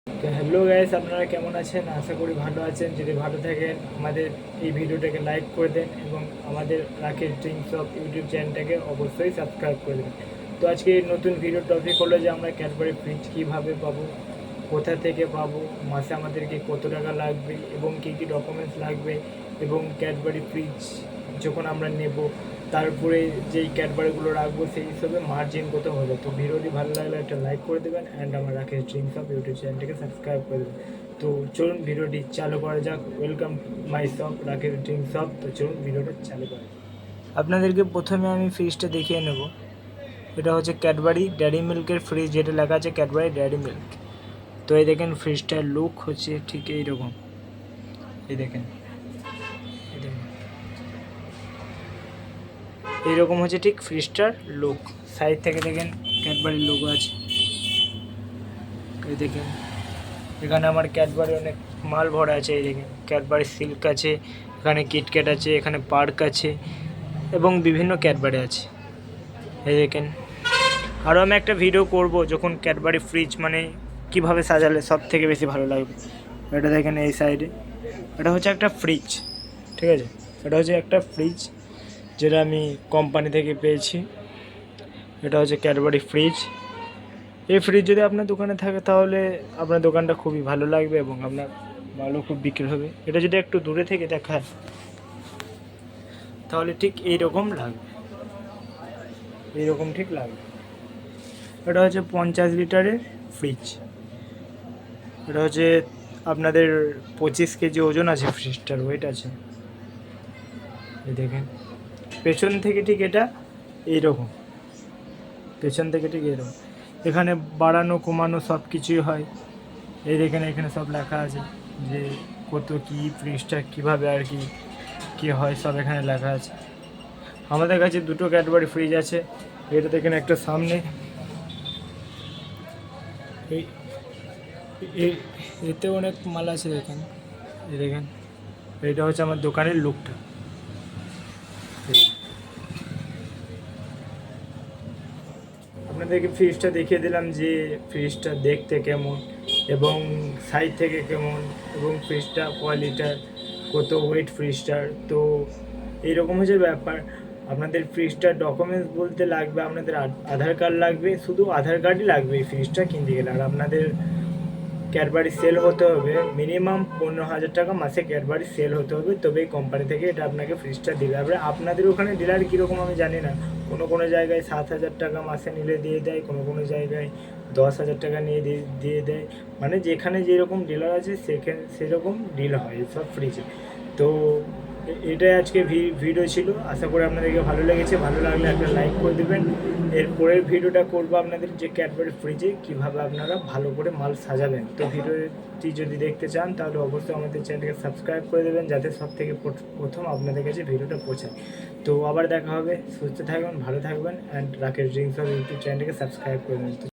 তো hello guys, আপনারা কেমন আছেন? আশা করি ভালো আছেন। যদি ভালো থাকেন আমাদের এই ভিডিওটাকে লাইক করে দেন এবং আমাদের রাকেশ ড্রিঙ্কস অফ ইউটিউব চ্যানেলটাকে অবশ্যই সাবস্ক্রাইব করে দেবেন। তো আজকে নতুন ভিডিও টপিক হলো যে আমরা ক্যাডবেরি ফ্রিজ কীভাবে পাবো, কোথা থেকে পাবো, মাসে আমাদেরকে কত টাকা লাগবে এবং কী কী ডকুমেন্টস লাগবে, এবং ক্যাডবেরি ফ্রিজ যখন আমরা নেব তারপরে যেই ক্যাডবেরিগুলো রাখবো সেই হিসাবে মার্জিন কত হবে। তো ভিডিওটি ভালো লাগলে একটা লাইক করে দেবেন অ্যান্ড আমার রাকেশ ড্রিঙ্কস অফ ইউটিউব চ্যানেলটিকে সাবস্ক্রাইব করে দেবেন। তো চলুন ভিডিওটি চালু করা যাক। Welcome my shop Rakesh drinks of. তো চলুন ভিডিওটা চালু করা যাক। আপনাদেরকে প্রথমে আমি ফ্রিজটা দেখিয়ে নেব। এটা হচ্ছে ক্যাডবেরি ডেয়ারি মিল্কের ফ্রিজ, যেটা লেখা আছে ক্যাডবেরি ডেয়ারি মিল্ক। তো এই দেখেন ফ্রিজটার লুক হচ্ছে ঠিক এইরকম। এই দেখেন এইরকম হচ্ছে ঠিক ফ্রিজটার লুক। সাইড থেকে দেখেন ক্যাডবেরির লোগো আছে। এই দেখেন এখানে আমার ক্যাডবেরি অনেক মাল ভরা আছে। এই দেখেন ক্যাডবেরি সিল্ক আছে, এখানে কিটক্যাট আছে, এখানে পার্ক আছে এবং বিভিন্ন ক্যাডবেরি আছে। এই দেখেন আরও আমি একটা ভিডিও করব যখন ক্যাডবেরি ফ্রিজ মানে কিভাবে সাজালে সব থেকে বেশি ভালো লাগবে। এটা দেখেন এই সাইডে, এটা হচ্ছে একটা ফ্রিজ, ঠিক আছে? এটা হচ্ছে একটা ফ্রিজ যেটা আমি কোম্পানি থেকে পেয়েছি। এটা হচ্ছে ক্যাডবেরি ফ্রিজ। এই ফ্রিজ যদি আপনার দোকানে থাকে তাহলে আপনার দোকানটা খুবই ভালো লাগবে এবং আপনার মালও খুব বিক্রি হবে। এটা যদি একটু দূরে থেকে দেখায় তাহলে ঠিক এইরকম লাগবে, এইরকম ঠিক লাগবে। এটা হচ্ছে 50 লিটারের ফ্রিজ। এটা হচ্ছে আপনাদের 25 কেজি ওজন আছে, ফ্রিজটার ওয়েট আছে। এই দেখেন পেছন থেকে ঠিক এটা এইরকম, পেছন থেকে ঠিক এরকম। এখানে বাড়ানো কমানো সব কিছুই হয়। এই দেখেন এখানে সব লেখা আছে যে কত কী ফ্রিজটা কীভাবে আর কি কী হয়, সব এখানে লেখা আছে। আমাদের কাছে দুটো ক্যাডবেরি ফ্রিজ আছে। এটা দেখেন একটা সামনে, এই এতে অনেক মাল আছে দেখেন। এই দেখেন এইটা হচ্ছে আমার দোকানের লুকটা। আপনাদেরকে ফ্রিজটা দেখিয়ে দিলাম যে ফ্রিজটা দেখতে কেমন এবং সাইজ থেকে কেমন এবং ফ্রিজটা কোয়ালিটার কত ওয়েট ফ্রিজটার। তো এইরকম হচ্ছে ব্যাপার। আপনাদের ফ্রিজটার ডকুমেন্টস বলতে লাগবে আপনাদের আধার কার্ড লাগবে, শুধু আধার কার্ডই লাগবে এই ফ্রিজটা কিনতে গেলে। আর আপনাদের ক্যাডবেরি সেল হতে হবে মিনিমাম 15,000 টাকা মাসে ক্যাডবেরি সেল হতে হবে, তবে এই কোম্পানি থেকে এটা আপনাকে ফ্রিজটা দিবে। আপনাদের ওখানে ডিলার কীরকম আমি জানি না, কোনো জায়গায় 7,000 টাকা মাসে নিলে দিয়ে দেয়, কোনো জায়গায় 10,000 টাকা নিয়ে দিয়ে দেয়। মানে যেখানে যেরকম ডিলার আছে সেরকম ডিল হয় সব ফ্রিজে। তো এটাই আজকে ভিডিও ছিল। আশা করি আপনাদেরকে ভালো লেগেছে। ভালো লাগলে একটা লাইক করে দেবেন। এরপরের ভিডিওটা করবো আপনাদের যে ক্যাডবেরি ফ্রিজে কীভাবে আপনারা ভালো করে মাল সাজাবেন। তো ভিডিওটি যদি দেখতে চান তাহলে অবশ্যই আমাদের চ্যানেলকে সাবস্ক্রাইব করে দেবেন, যাতে সব থেকে প্রথম আপনাদের কাছে ভিডিওটা পৌঁছায়। তো আবার দেখা হবে। সুস্থ থাকবেন, ভালো থাকবেন and Rakesh drinks of YouTube চ্যানেলকে সাবস্ক্রাইব করে দেবেন।